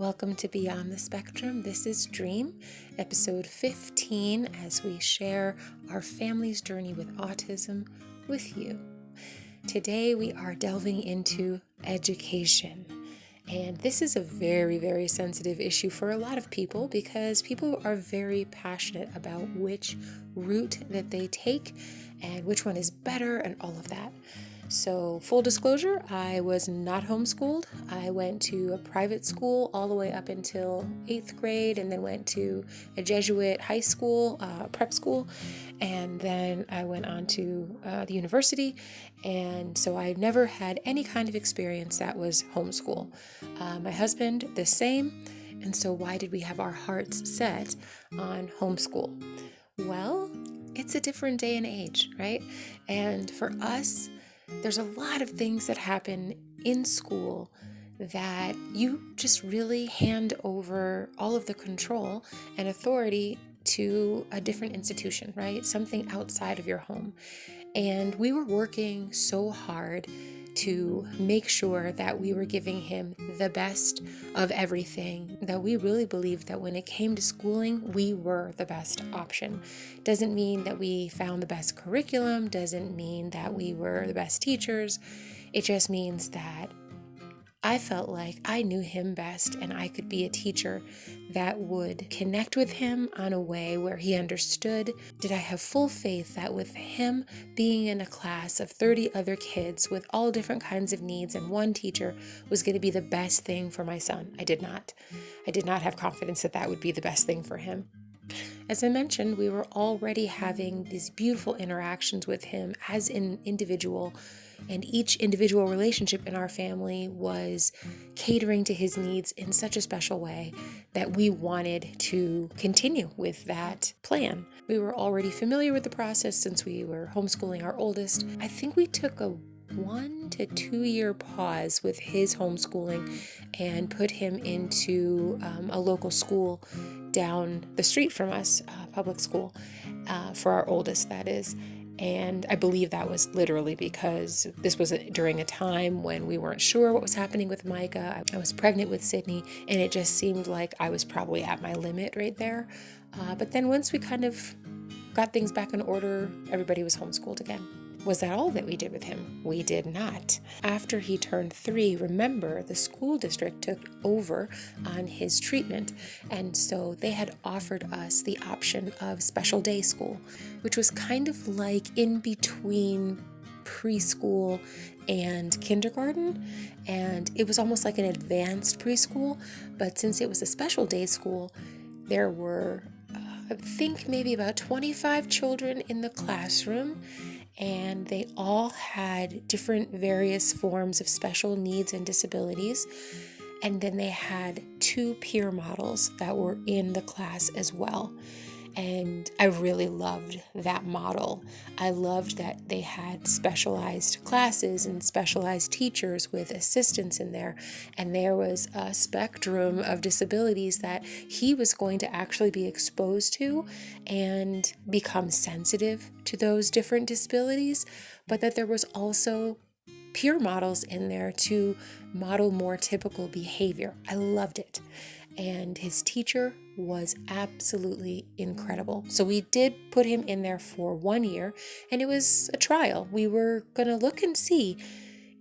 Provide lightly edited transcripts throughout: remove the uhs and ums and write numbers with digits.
Welcome to Beyond the Spectrum. This is Dream, episode 15, as we share our family's journey with autism with you. Today we are delving into education. And this is a very, very sensitive issue for a lot of people because people are very passionate about which route that they take and which one is better and all of that. So full disclosure, I was not homeschooled. I went to a private school all the way up until 8th grade and then went to a Jesuit high school, prep school, and then I went on to the university. And so I never had any kind of experience that was homeschool. My husband, the same. And so why did we have our hearts set on homeschool? Well, it's a different day and age, right? And for us, there's a lot of things that happen in school that you just really hand over all of the control and authority to a different institution, right? Something outside of your home. And we were working so hard to make sure that we were giving him the best of everything, that we really believed that when it came to schooling, we were the best option. Doesn't mean that we found the best curriculum, doesn't mean that we were the best teachers. It just means that I felt like I knew him best and I could be a teacher that would connect with him on a way where he understood. Did I have full faith that with him being in a class of 30 other kids with all different kinds of needs and one teacher was going to be the best thing for my son? I did not. I did not have confidence that that would be the best thing for him. As I mentioned, we were already having these beautiful interactions with him as an individual, and each individual relationship in our family was catering to his needs in such a special way that we wanted to continue with that plan. We were already familiar with the process since we were homeschooling our oldest. I think we took a 1 to 2 year pause with his homeschooling and put him into a local school down the street from us, public school, for our oldest, that is. And I believe that was literally because this was during a time when we weren't sure what was happening with Micah. I was pregnant with Sydney, and it just seemed like I was probably at my limit right there. But then once we kind of got things back in order, everybody was homeschooled again. Was that all that we did with him? We did not. After he turned 3, remember, the school district took over on his treatment, and so they had offered us the option of special day school, which was kind of like in between preschool and kindergarten, and it was almost like an advanced preschool, but since it was a special day school, there were, I think, maybe about 25 children in the classroom, and they all had different various forms of special needs and disabilities. And then they had 2 peer models that were in the class as well. And I really loved that model. I loved that they had specialized classes and specialized teachers with assistants in there. And there was a spectrum of disabilities that he was going to actually be exposed to and become sensitive to those different disabilities, but that there was also peer models in there to model more typical behavior. I loved it. And his teacher was absolutely incredible. So we did put him in there for 1 year, and it was a trial. We were going to look and see,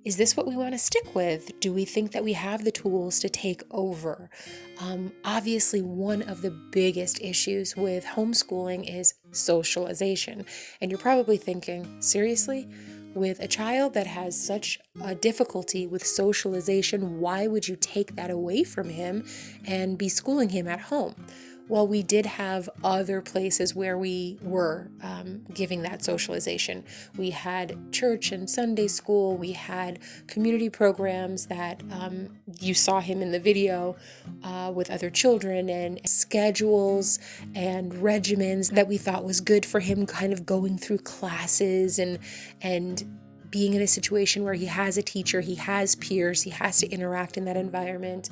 is this what we want to stick with? Do we think that we have the tools to take over? Obviously, one of the biggest issues with homeschooling is socialization. And you're probably thinking, seriously? With a child that has such a difficulty with socialization, why would you take that away from him and be schooling him at home? Well, we did have other places where we were giving that socialization. We had church and Sunday school. We had community programs that you saw him in the video with other children, and schedules and regimens that we thought was good for him, kind of going through classes and being in a situation where he has a teacher, he has peers, he has to interact in that environment.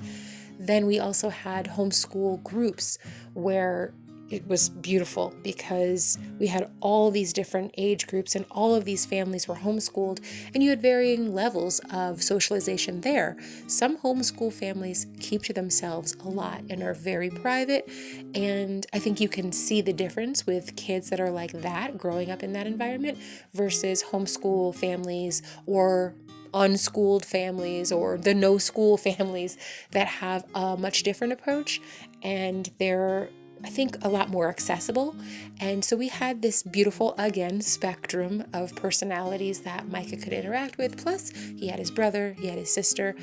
Then we also had homeschool groups where it was beautiful because we had all these different age groups and all of these families were homeschooled, and you had varying levels of socialization there. Some homeschool families keep to themselves a lot and are very private, and I think you can see the difference with kids that are like that growing up in that environment versus homeschool families or unschooled families or the no school families that have a much different approach, and they're, I think, a lot more accessible. And so we had this beautiful, again, spectrum of personalities that Micah could interact with. Plus, he had his brother, he had his sister,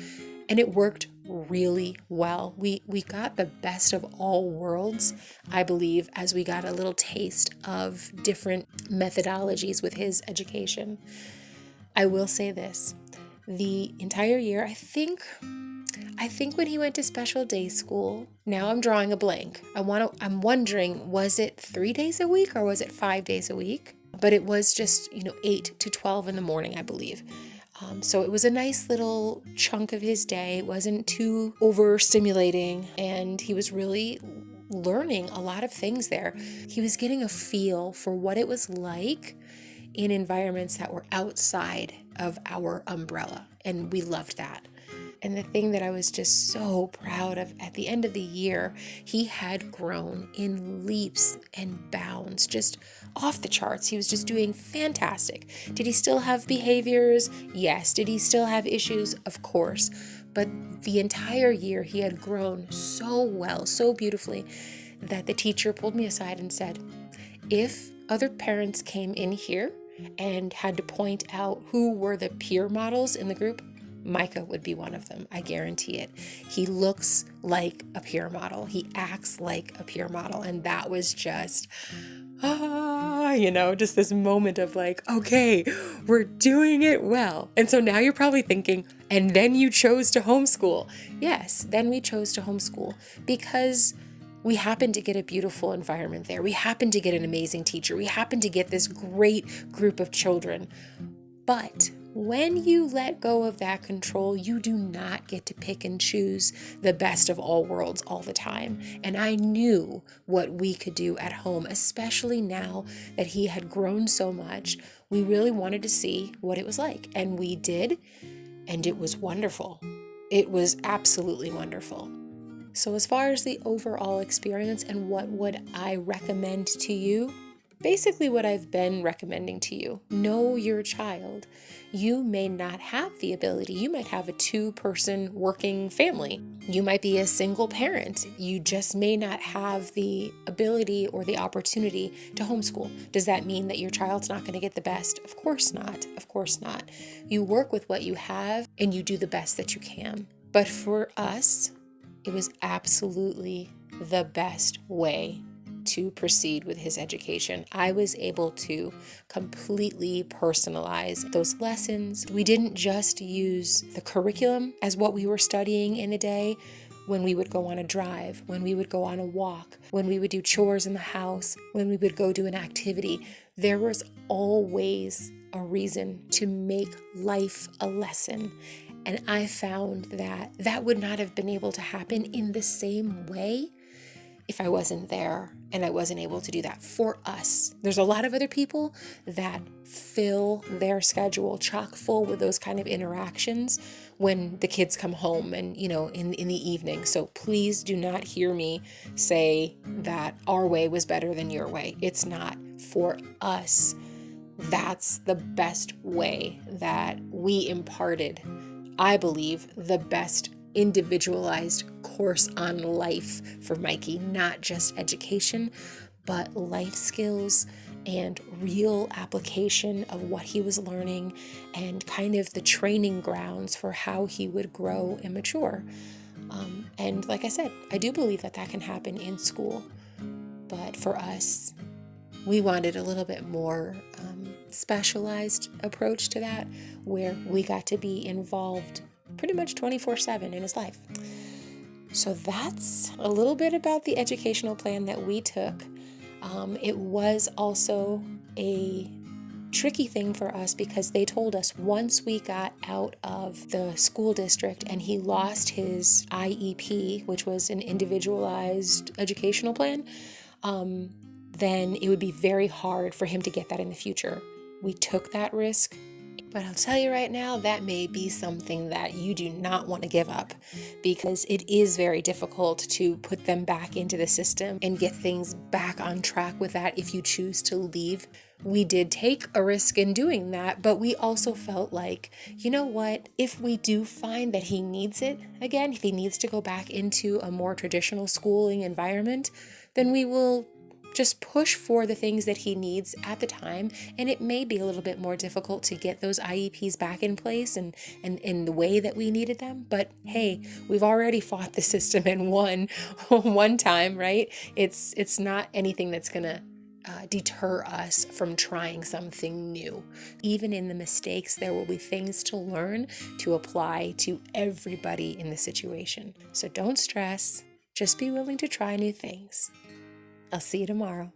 and it worked really well. We got the best of all worlds, I believe, as we got a little taste of different methodologies with his education. I will say this, the entire year, I think when he went to special day school, now I'm drawing a blank. I'm wondering, was it 3 days a week or was it 5 days a week? But it was just, 8 to 12 in the morning, I believe. So it was a nice little chunk of his day. It wasn't too overstimulating, and he was really learning a lot of things there. He was getting a feel for what it was like in environments that were outside of our umbrella, and we loved that. And the thing that I was just so proud of at the end of the year, he had grown in leaps and bounds, just off the charts. He was just doing fantastic. Did he still have behaviors? Yes. Did he still have issues? Of course. But the entire year he had grown so well, so beautifully, that the teacher pulled me aside and said, if other parents came in here and had to point out who were the peer models in the group, Micah would be one of them. I guarantee it. He looks like a peer model. He acts like a peer model. And that was just, just this moment of like, okay, we're doing it well. And so now you're probably thinking, and then you chose to homeschool. Yes, then we chose to homeschool because we happened to get a beautiful environment there. We happened to get an amazing teacher. We happened to get this great group of children. But when you let go of that control, you do not get to pick and choose the best of all worlds all the time. And I knew what we could do at home, especially now that he had grown so much. We really wanted to see what it was like. And we did. And it was wonderful. It was absolutely wonderful. So as far as the overall experience and what would I recommend to you, basically what I've been recommending to you, know your child. You may not have the ability. You might have a 2-person working family. You might be a single parent. You just may not have the ability or the opportunity to homeschool. Does that mean that your child's not going to get the best? Of course not. Of course not. You work with what you have and you do the best that you can. But for us, it was absolutely the best way to proceed with his education. I was able to completely personalize those lessons. We didn't just use the curriculum as what we were studying in a day. When we would go on a drive, when we would go on a walk, when we would do chores in the house, when we would go do an activity, there was always a reason to make life a lesson. And I found that would not have been able to happen in the same way if I wasn't there and I wasn't able to do that for us. There's a lot of other people that fill their schedule chock full with those kind of interactions when the kids come home and, in the evening. So please do not hear me say that our way was better than your way. It's not. For us, that's the best way that we imparted, I believe, the best individualized course on life for Mikey, not just education, but life skills and real application of what he was learning and kind of the training grounds for how he would grow and mature. And like I said, I do believe that can happen in school. But for us, we wanted a little bit more specialized approach to that, where we got to be involved pretty much 24/7 in his life. So that's a little bit about the educational plan that we took. It was also a tricky thing for us because they told us once we got out of the school district and he lost his IEP, which was an individualized educational plan, then it would be very hard for him to get that in the future. We took that risk, but I'll tell you right now, that may be something that you do not want to give up, because it is very difficult to put them back into the system and get things back on track with that if you choose to leave. We did take a risk in doing that, but we also felt like, you know what, if we do find that he needs it again, if he needs to go back into a more traditional schooling environment, then we will just push for the things that he needs at the time. And it may be a little bit more difficult to get those IEPs back in place and in the way that we needed them. But hey, we've already fought the system and won one time, right? It's not anything that's gonna deter us from trying something new. Even in the mistakes, there will be things to learn to apply to everybody in the situation. So don't stress, just be willing to try new things. I'll see you tomorrow.